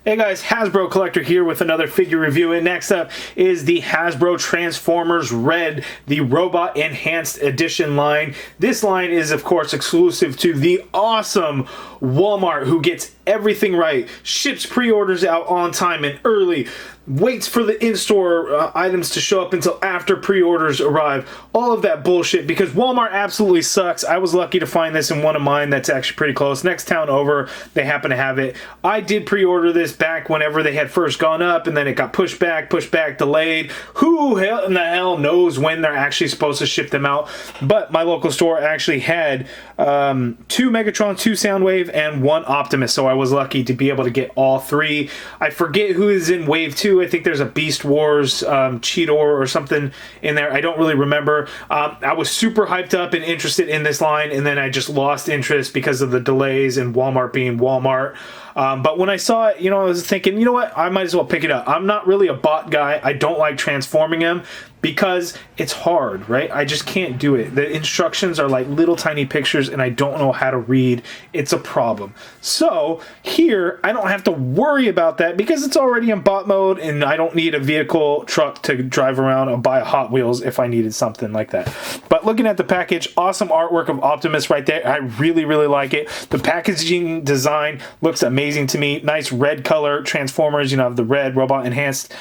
Hey guys, Hasbro Collector here with another figure review, and next up is the Hasbro Transformers R.E.D, the Robot Enhanced Edition line. This line is of course exclusive to the awesome Walmart, who gets everything right, ships pre-orders out on time and early, waits for the in-store items to show up until after pre-orders arrive, all of that bullshit, because Walmart absolutely sucks. I was lucky to find this in one of mine that's actually pretty close. Next town over, they happen to have it. I did pre-order this back whenever they had first gone up, and then it got pushed back, delayed. Who in the hell knows when they're actually supposed to ship them out? But my local store actually had 2 Megatron, 2 Soundwave, and 1 Optimus, so I was lucky to be able to get all 3. I forget who is in Wave 2. I think there's a Beast Wars Cheetor or something in there. I don't really remember. I was super hyped up and interested in this line, and then I just lost interest because of the delays and Walmart being Walmart. But when I saw it, I was thinking, you know what? I might as well pick it up. I'm not really a bot guy. I don't like transforming him because it's hard, right? I just can't do it. The instructions are like little tiny pictures and I don't know how to read. It's a problem. So here, I don't have to worry about that because it's already in bot mode and I don't need a vehicle truck to drive around or buy a Hot Wheels if I needed something like that. But looking at the package, awesome artwork of Optimus right there. I really, really like it. The packaging design looks amazing to me. Nice red color Transformers, the R.E.D Robot Enhanced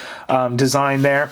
design there.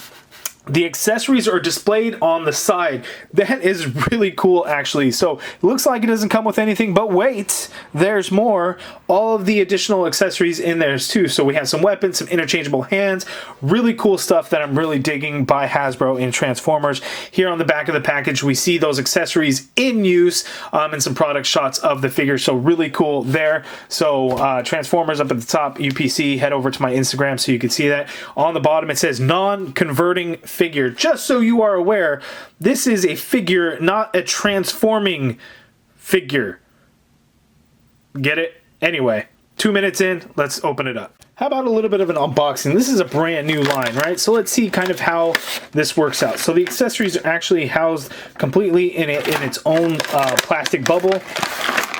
The accessories are displayed on the side. That is really cool, actually. So it looks like it doesn't come with anything, but wait, there's more. All of the additional accessories in there too. So we have some weapons, some interchangeable hands, really cool stuff that I'm really digging by Hasbro in Transformers. Here on the back of the package, we see those accessories in use and some product shots of the figure. So really cool there. So Transformers up at the top, UPC. Head over to my Instagram so you can see that. On the bottom, it says non-converting figure. Just so you are aware, this is a figure, not a transforming figure. Get it? Anyway, 2 minutes in, let's open it up. How about a little bit of an unboxing? This is a brand new line, right? So let's see kind of how this works out. So the accessories are actually housed completely in its own plastic bubble.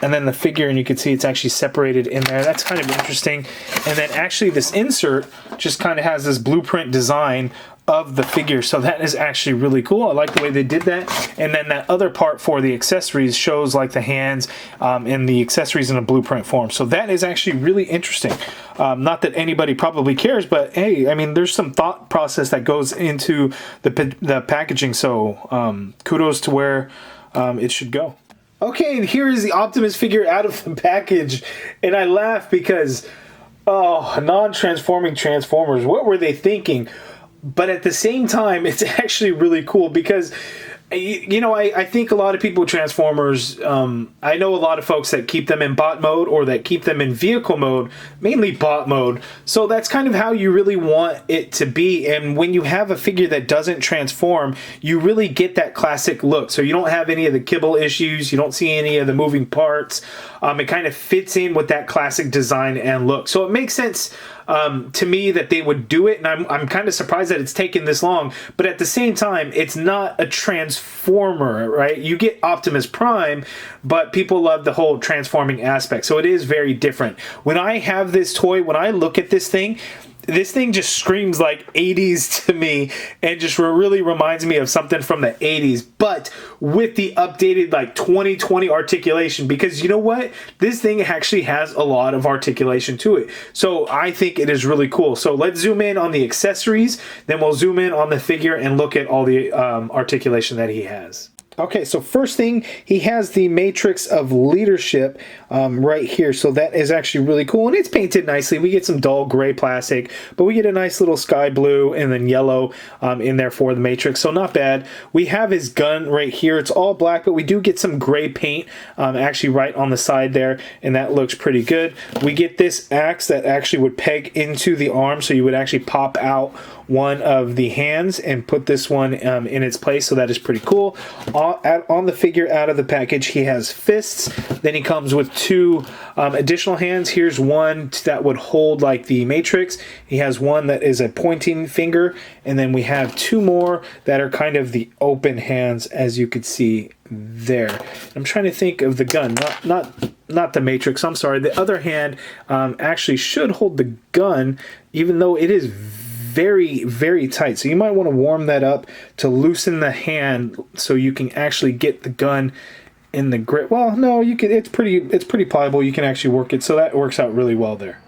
And then the figure, and you can see it's actually separated in there. That's kind of interesting. And then actually this insert just kind of has this blueprint design of the figure, so that is actually really cool. I like the way they did that. And then that other part for the accessories shows like the hands and the accessories in a blueprint form, so that is actually really interesting. Not that anybody probably cares, but hey, I mean, there's some thought process that goes into the packaging, so kudos to where it should go. Okay, and here is the Optimus figure out of the package, and I laugh because non-transforming Transformers, what were they thinking? But at the same time, it's actually really cool because, I think a lot of people with Transformers, I know a lot of folks that keep them in bot mode or that keep them in vehicle mode, mainly bot mode. So that's kind of how you really want it to be. And when you have a figure that doesn't transform, you really get that classic look. So you don't have any of the kibble issues. You don't see any of the moving parts. It kind of fits in with that classic design and look. So it makes sense to me that they would do it, and I'm kind of surprised that it's taken this long, but at the same time, it's not a Transformer, right? You get Optimus Prime, but people love the whole transforming aspect, so it is very different. When I have this toy, when I look at this thing just screams like 80s to me and just really reminds me of something from the 80s, but with the updated like 2020 articulation, because you know what? This thing actually has a lot of articulation to it. So I think it is really cool. So let's zoom in on the accessories, then we'll zoom in on the figure and look at all the articulation that he has. Okay, so first thing, he has the Matrix of Leadership right here. So that is actually really cool, and it's painted nicely. We get some dull gray plastic, but we get a nice little sky blue and then yellow in there for the Matrix, so not bad. We have his gun right here. It's all black, but we do get some gray paint actually right on the side there, and that looks pretty good. We get this axe that actually would peg into the arm, so you would actually pop out one of the hands and put this one in its place, so that is pretty cool. On the figure out of the package, he has fists. Then he comes with 2 additional hands. Here's one that would hold like the Matrix. He has one that is a pointing finger, and then we have 2 more that are kind of the open hands, as you could see there. I'm trying to think of the gun, not not the Matrix, I'm sorry, the other hand actually should hold the gun, even though it is very, very tight. So you might want to warm that up to loosen the hand so you can actually get the gun in the grip. Well, no, you can. It's pretty pliable. You can actually work it, so that works out really well there.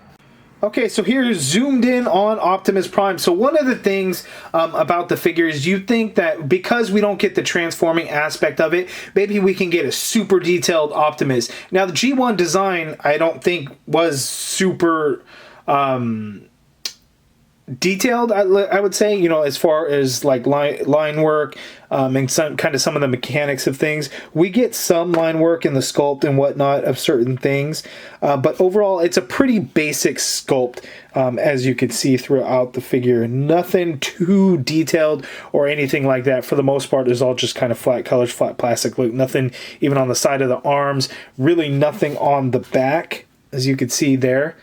Okay, so here's zoomed in on Optimus Prime. So one of the things about the figure is you think that because we don't get the transforming aspect of it, maybe we can get a super detailed Optimus. Now the G1 design, I don't think was super detailed, I would say, you know, as far as like line work and some of the mechanics of things. We get some line work in the sculpt and whatnot of certain things, but overall it's a pretty basic sculpt, as you can see throughout the figure. Nothing too detailed or anything like that. For the most part, it's all just kind of flat colors, flat plastic look. Nothing even on the side of the arms, really nothing on the back, as you can see there.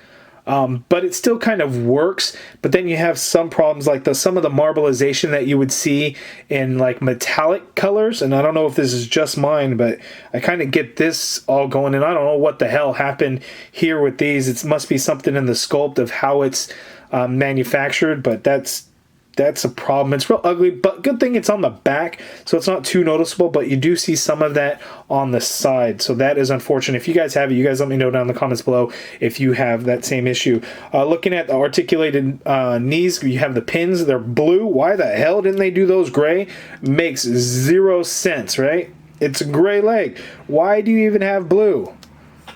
But it still kind of works. But then you have some problems like some of the marbleization that you would see in like metallic colors. And I don't know if this is just mine, but I kind of get this all going. And I don't know what the hell happened here with these. It must be something in the sculpt of how it's manufactured. But that's a problem. It's real ugly, but good thing it's on the back, so it's not too noticeable, but you do see some of that on the side, so that is unfortunate. If you guys have it, you guys let me know down in the comments below if you have that same issue. Looking at the articulated knees, you have the pins, they're blue. Why the hell didn't they do those gray? Makes zero sense, right? It's a gray leg. Why do you even have blue?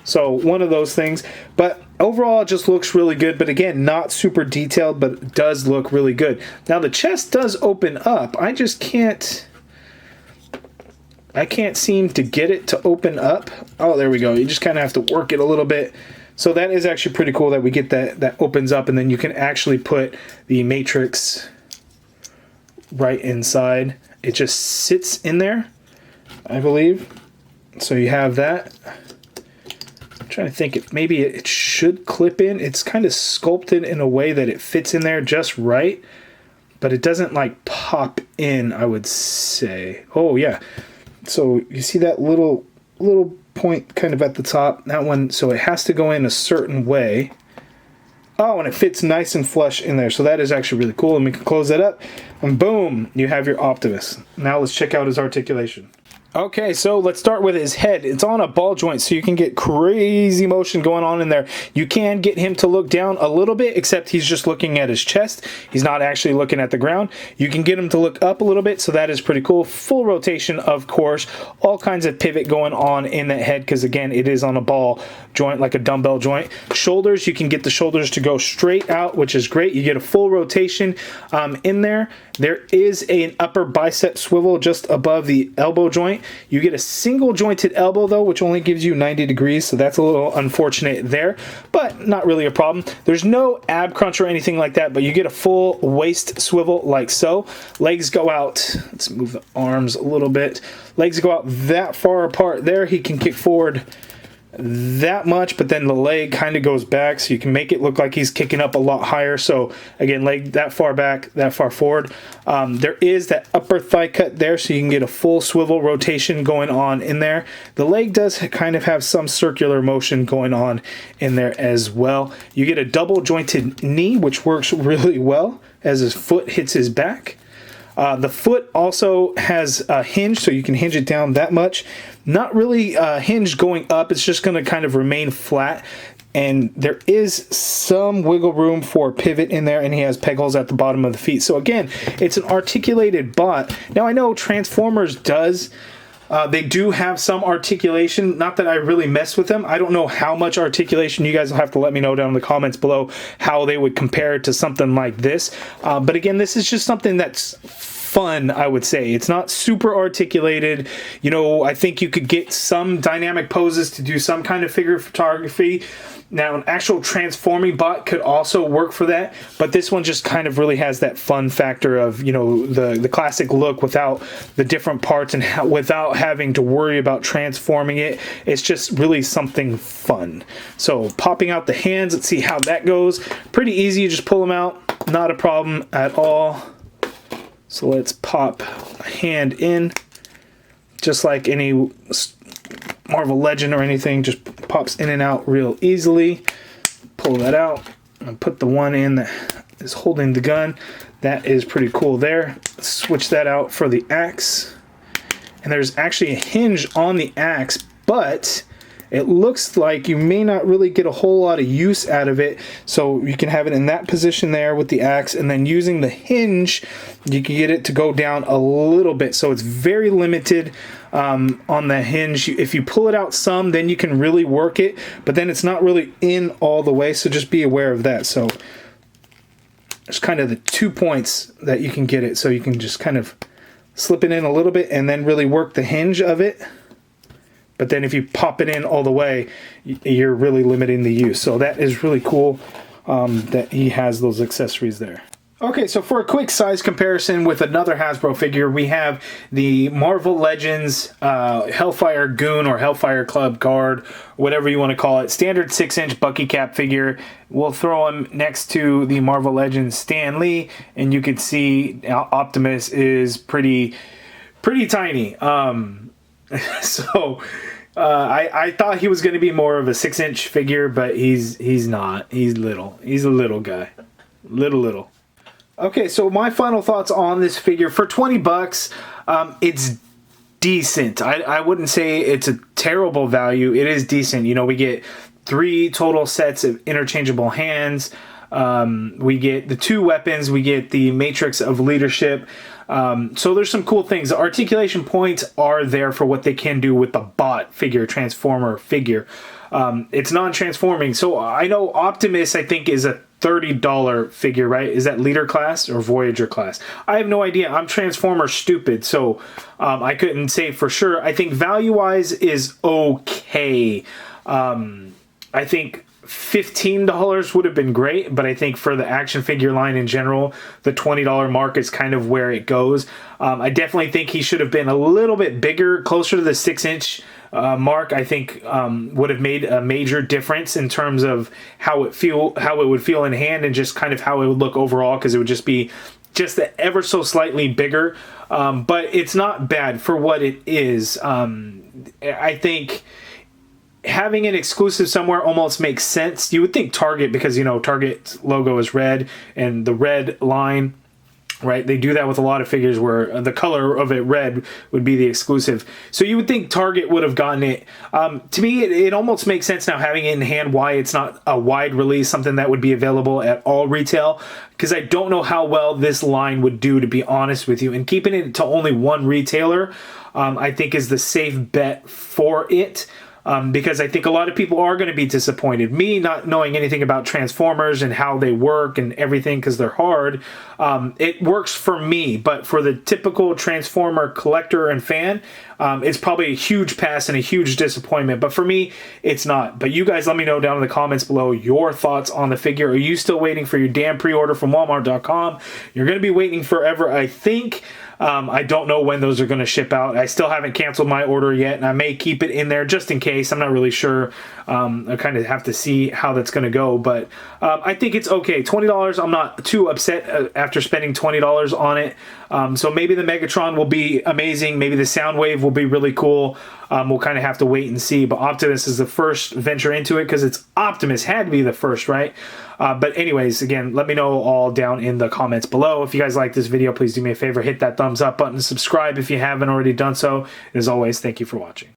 So one of those things, but overall it just looks really good. But again, not super detailed, but it does look really good. Now the chest does open up. I can't seem to get it to open up. Oh, there we go. You just kind of have to work it a little bit. So that is actually pretty cool that we get that opens up, and then you can actually put the Matrix right inside. It just sits in there, I believe. So you have that. Trying to think if maybe it should clip in. It's kind of sculpted in a way that it fits in there just right, but it doesn't like pop in, I would say. Oh yeah, so you see that little point kind of at the top, that one, so it has to go in a certain way. Oh, and it fits nice and flush in there, so that is actually really cool. And we can close that up, and boom, you have your Optimus. Now let's check out his articulation. Okay, so let's start with his head. It's on a ball joint, so you can get crazy motion going on in there. You can get him to look down a little bit, except he's just looking at his chest. He's not actually looking at the ground. You can get him to look up a little bit, so that is pretty cool. Full rotation, of course. All kinds of pivot going on in that head, because again, it is on a ball joint, like a dumbbell joint. Shoulders, you can get the shoulders to go straight out, which is great. You get a full rotation in there. There is an upper bicep swivel just above the elbow joint. You get a single jointed elbow though, which only gives you 90 degrees, so that's a little unfortunate there, but not really a problem. There's no ab crunch or anything like that, but you get a full waist swivel like so. Legs go out, let's move the arms a little bit. Legs go out that far apart there. He can kick forward that much, but then the leg kind of goes back, so you can make it look like he's kicking up a lot higher. So again, leg that far back, that far forward. There is that upper thigh cut there, so you can get a full swivel rotation going on in there. The leg does kind of have some circular motion going on in there as well. You get a double jointed knee, which works really well as his foot hits his back. The foot also has a hinge, so you can hinge it down that much. Not really hinged going up, it's just going to kind of remain flat. And there is some wiggle room for pivot in there, and he has peg holes at the bottom of the feet. So again, it's an articulated bot. Now I know Transformers does. They do have some articulation, not that I really mess with them. I don't know how much articulation. You guys will have to let me know down in the comments below how they would compare it to something like this. But again, this is just something that's fun, I would say. It's not super articulated. You know, I think you could get some dynamic poses to do some kind of figure photography. Now, an actual transforming bot could also work for that, but this one just kind of really has that fun factor of, you know, the classic look without the different parts and without having to worry about transforming it. It's just really something fun. So popping out the hands, let's see how that goes. Pretty easy, you just pull them out, not a problem at all. So let's pop a hand in, just like any Marvel Legend or anything, just pops in and out real easily. Pull that out and put the one in that is holding the gun. That is pretty cool there. Switch that out for the axe. And there's actually a hinge on the axe, but it looks like you may not really get a whole lot of use out of it. So you can have it in that position there with the axe, and then using the hinge, you can get it to go down a little bit. So it's very limited on the hinge. If you pull it out some, then you can really work it, but then it's not really in all the way. So just be aware of that. So there's kind of the 2 points that you can get it. So you can just kind of slip it in a little bit and then really work the hinge of it. But then if you pop it in all the way, you're really limiting the use. So that is really cool that he has those accessories there. Okay, so for a quick size comparison with another Hasbro figure, we have the Marvel Legends Hellfire Goon or Hellfire Club Guard, whatever you want to call it. Standard 6-inch Bucky Cap figure. We'll throw him next to the Marvel Legends Stan Lee, and you can see Optimus is pretty tiny. So I thought he was going to be more of a 6-inch figure, but he's not. He's little. He's a little guy. Little. Okay, so my final thoughts on this figure. For 20 bucks, it's decent. I wouldn't say it's a terrible value. It is decent. You know, we get 3 total sets of interchangeable hands. We get the 2 weapons. We get the Matrix of Leadership. So there's some cool things. The articulation points are there for what they can do with the bot figure, transformer figure. It's non-transforming. So I know Optimus, I think, is a $30 figure, right? Is that Leader class or Voyager class? I have no idea. I'm Transformer stupid, so I couldn't say for sure. I think value-wise is okay. I think $15 would have been great, but I think for the action figure line in general, the $20 mark is kind of where it goes. I definitely think he should have been a little bit bigger, closer to the 6-inch mark. I think would have made a major difference in terms of how it would feel in hand, and just kind of how it would look overall, because it would just be just ever so slightly bigger. But it's not bad for what it is. I think having an exclusive somewhere almost makes sense. You would think Target, because, you know, Target's logo is red, and the red line, right? They do that with a lot of figures where the color of it, red, would be the exclusive. So you would think Target would have gotten it. To me, it almost makes sense now, having it in hand, why it's not a wide release, something that would be available at all retail, because I don't know how well this line would do, to be honest with you. And keeping it to only one retailer, I think, is the safe bet for it. Because I think a lot of people are going to be disappointed. Me not knowing anything about Transformers and how they work and everything, because they're hard, it works for me. But for the typical Transformer collector and fan, it's probably a huge pass and a huge disappointment. But for me, it's not. But you guys let me know down in the comments below your thoughts on the figure. Are you still waiting for your damn pre-order from Walmart.com? You're going to be waiting forever, I think. I don't know when those are going to ship out. I still haven't canceled my order yet, and I may keep it in there just in case. I'm not really sure. I kind of have to see how that's going to go, but I think it's okay. $20, I'm not too upset after spending $20 on it. So maybe the Megatron will be amazing. Maybe the Soundwave will be really cool. We'll kind of have to wait and see. But Optimus is the first venture into it, because it's Optimus, had to be the first, right? But anyways, again, let me know all down in the comments below. If you guys like this video, please do me a favor, hit that thumbs up button, subscribe if you haven't already done so. And as always, thank you for watching.